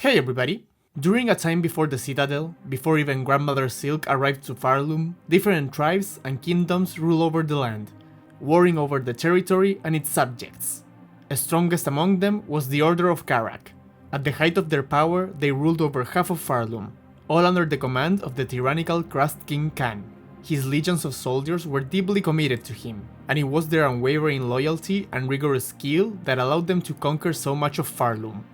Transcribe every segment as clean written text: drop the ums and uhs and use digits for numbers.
Hey everybody! During a time before the Citadel, before even Grandmother Silk arrived to Farloom, different tribes and kingdoms rule over the land, warring over the territory and its subjects. Strongest among them was the Order of Karak. At the height of their power, they ruled over half of Farloom, all under the command of the tyrannical Crust King Khan. His legions of soldiers were deeply committed to him, and it was their unwavering loyalty and rigorous skill that allowed them to conquer so much of Farloom.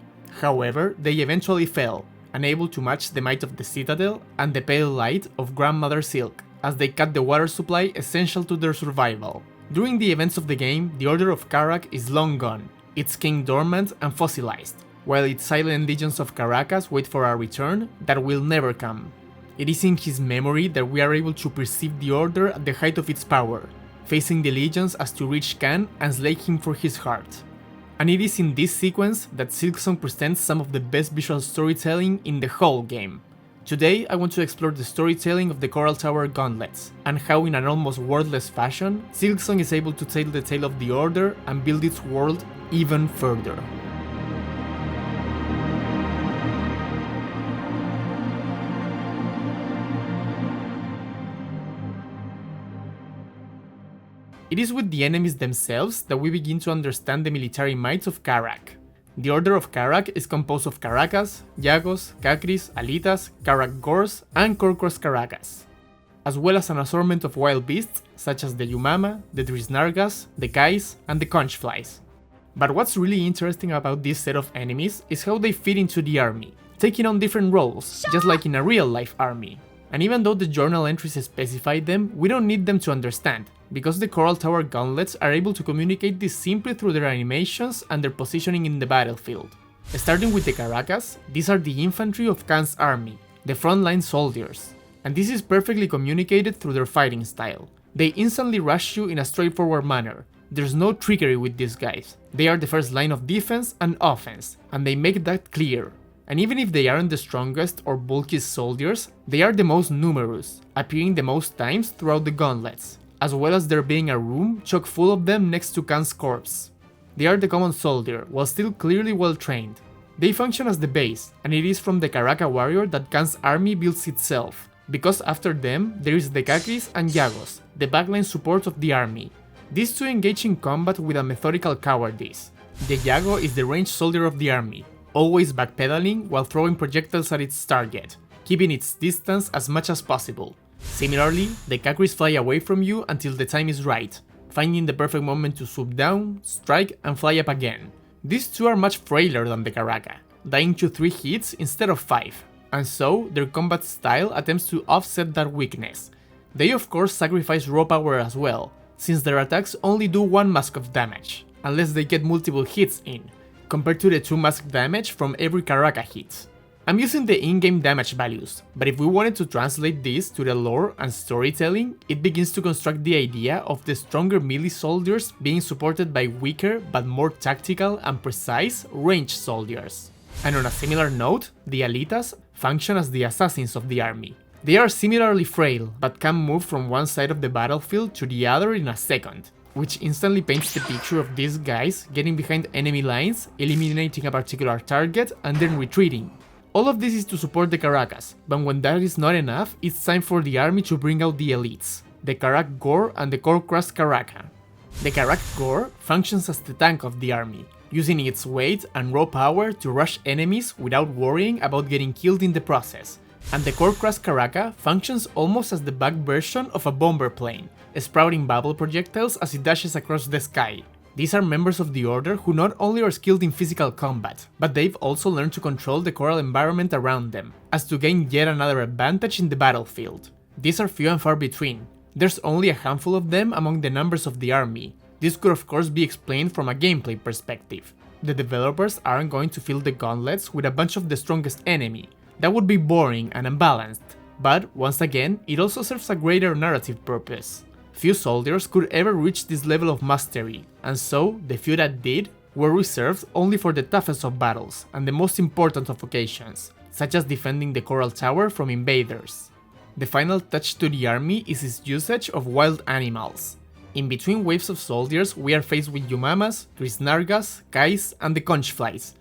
However, they eventually fell, unable to match the might of the Citadel and the pale light of Grandmother Silk, as they cut the water supply essential to their survival. During the events of the game, the Order of Karak is long gone, its king dormant and fossilized, while its silent legions of Caracas wait for a return that will never come. It is in his memory that we are able to perceive the Order at the height of its power, facing the legions as to reach Khan and slay him for his heart. And it is in this sequence that Silksong presents some of the best visual storytelling in the whole game. Today I want to explore the storytelling of the Coral Tower Gauntlets, and how in an almost wordless fashion, Silksong is able to tell the tale of the Order and build its world even further. It is with the enemies themselves that we begin to understand the military might of Karak. The Order of Karak is composed of Caracas, Yagos, Kakris, Alitas, Karak Gors, and Korkros Caracas, as well as an assortment of wild beasts such as the Yumama, the Drisnargas, the Kais, and the Conchflies. But what's really interesting about this set of enemies is how they fit into the army, taking on different roles, just like in a real-life army. And even though the journal entries specify them, we don't need them to understand, because the Coral Tower Gauntlets are able to communicate this simply through their animations and their positioning in the battlefield. Starting with the Caracas, these are the infantry of Khan's army, the frontline soldiers, and this is perfectly communicated through their fighting style. They instantly rush you in a straightforward manner. There's no trickery with these guys. They are the first line of defense and offense, and they make that clear. And even if they aren't the strongest or bulkiest soldiers, they are the most numerous, appearing the most times throughout the gauntlets, as well as there being a room chock full of them next to Khan's corpse. They are the common soldier, while still clearly well trained. They function as the base, and it is from the Karaka warrior that Khan's army builds itself, because after them there is the Kakris and Yagos, the backline support of the army. These two engage in combat with a methodical cowardice. The Yago is the ranged soldier of the army, always backpedaling while throwing projectiles at its target, keeping its distance as much as possible. Similarly, the Kakris fly away from you until the time is right, finding the perfect moment to swoop down, strike, and fly up again. These two are much frailer than the Karaka, dying to 3 hits instead of 5, and so their combat style attempts to offset that weakness. They of course sacrifice raw power as well, since their attacks only do 1 mask of damage, unless they get multiple hits in, compared to the 2 mask damage from every Karaka hit. I'm using the in-game damage values, but if we wanted to translate this to the lore and storytelling, it begins to construct the idea of the stronger melee soldiers being supported by weaker but more tactical and precise ranged soldiers. And on a similar note, the Alitas function as the assassins of the army. They are similarly frail, but can move from one side of the battlefield to the other in a second, which instantly paints the picture of these guys getting behind enemy lines, eliminating a particular target, and then retreating. All of this is to support the Caracas, but when that is not enough, it's time for the army to bring out the elites, the Karak Gor and the Korkros Karaka. The Karak Gor functions as the tank of the army, using its weight and raw power to rush enemies without worrying about getting killed in the process, and the Korkros Karaka functions almost as the back version of a bomber plane, sprouting bubble projectiles as it dashes across the sky. These are members of the Order who not only are skilled in physical combat, but they've also learned to control the coral environment around them, as to gain yet another advantage in the battlefield. These are few and far between. There's only a handful of them among the numbers of the army. This could of course be explained from a gameplay perspective. The developers aren't going to fill the gauntlets with a bunch of the strongest enemy. That would be boring and unbalanced, but once again, it also serves a greater narrative purpose. Few soldiers could ever reach this level of mastery, and so the few that did were reserved only for the toughest of battles and the most important of occasions, such as defending the Coral Tower from invaders. The final touch to the army is its usage of wild animals. In between waves of soldiers, we are faced with Yumamas, Drisnargas, Kais, and the Conchflies.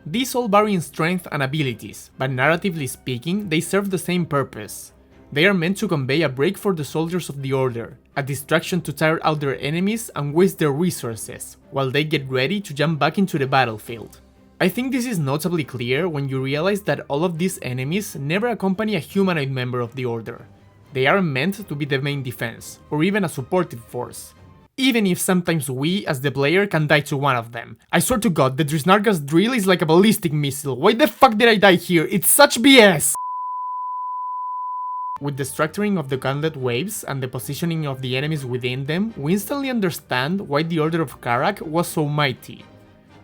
These all vary in strength and abilities, but narratively speaking, they serve the same purpose. They are meant to convey a break for the soldiers of the Order, a distraction to tire out their enemies and waste their resources, while they get ready to jump back into the battlefield. I think this is notably clear when you realize that all of these enemies never accompany a humanoid member of the Order. They are meant to be the main defense, or even a supportive force. Even if sometimes we, as the player, can die to one of them. I swear to god, the Drisnarga's drill is like a ballistic missile. Why the fuck did I die here? It's such BS! With the structuring of the gauntlet waves and the positioning of the enemies within them, we instantly understand why the Order of Karak was so mighty.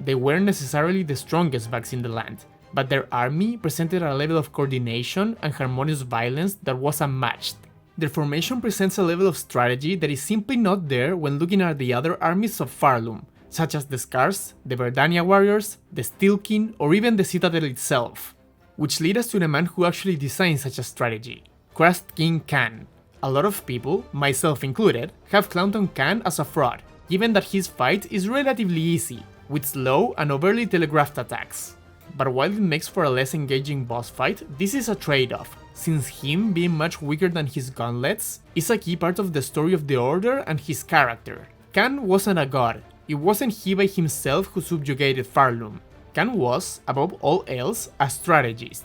They weren't necessarily the strongest bugs in the land, but their army presented a level of coordination and harmonious violence that was unmatched. Their formation presents a level of strategy that is simply not there when looking at the other armies of Farlum, such as the Scars, the Verdania warriors, the Steel King, or even the Citadel itself. Which lead us to the man who actually designed such a strategy, Crust King Khan. A lot of people, myself included, have clowned on Khan as a fraud, given that his fight is relatively easy, with slow and overly telegraphed attacks. But while it makes for a less engaging boss fight, this is a trade-off, since him being much weaker than his gauntlets is a key part of the story of the Order and his character. Khan wasn't a god, it wasn't he by himself who subjugated Farlum. Khan was, above all else, a strategist.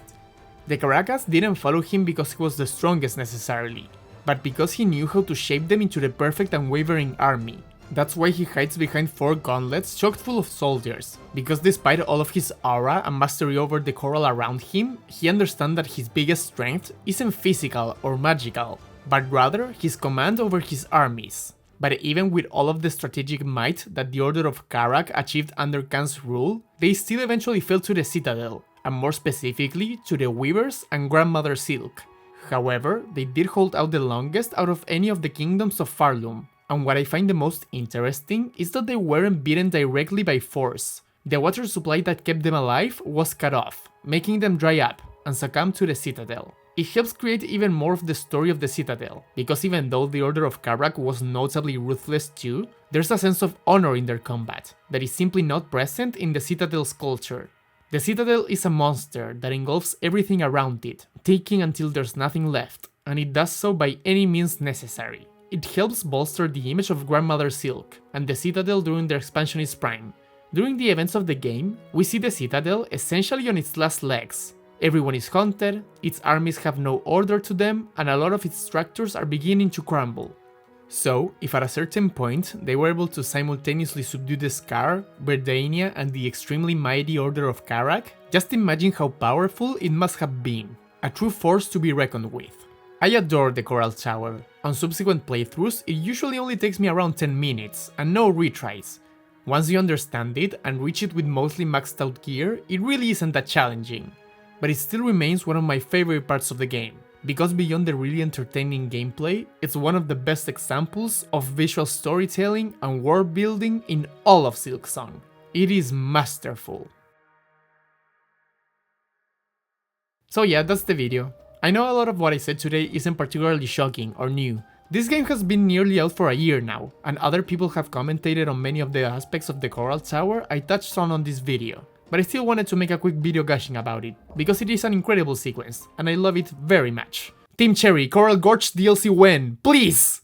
The Karakas didn't follow him because he was the strongest necessarily, but because he knew how to shape them into the perfect unwavering army. That's why he hides behind 4 gauntlets chock full of soldiers, because despite all of his aura and mastery over the coral around him, he understands that his biggest strength isn't physical or magical, but rather his command over his armies. But even with all of the strategic might that the Order of Karak achieved under Khan's rule, they still eventually fell to the Citadel, and more specifically to the Weavers and Grandmother Silk. However, they did hold out the longest out of any of the kingdoms of Farlum. And what I find the most interesting is that they weren't beaten directly by force. The water supply that kept them alive was cut off, making them dry up and succumb to the Citadel. It helps create even more of the story of the Citadel, because even though the Order of Karak was notably ruthless too, there's a sense of honor in their combat that is simply not present in the Citadel's culture. The Citadel is a monster that engulfs everything around it, taking until there's nothing left, and it does so by any means necessary. It helps bolster the image of Grandmother Silk and the Citadel during their expansionist prime. During the events of the game, we see the Citadel essentially on its last legs. Everyone is haunted, its armies have no order to them, and a lot of its structures are beginning to crumble. So, if at a certain point they were able to simultaneously subdue the Scar, Verdania, and the extremely mighty Order of Karak, just imagine how powerful it must have been. A true force to be reckoned with. I adore the Coral Tower. On subsequent playthroughs, it usually only takes me around 10 minutes, and no retries. Once you understand it and reach it with mostly maxed out gear, it really isn't that challenging. But it still remains one of my favorite parts of the game, because beyond the really entertaining gameplay, it's one of the best examples of visual storytelling and world building in all of Silksong. It is masterful. So yeah, that's the video. I know a lot of what I said today isn't particularly shocking or new. This game has been nearly out for a year now, and other people have commented on many of the aspects of the Coral Tower I touched on this video. But I still wanted to make a quick video gushing about it, because it is an incredible sequence, and I love it very much. Team Cherry, Coral Gorge DLC when? Please!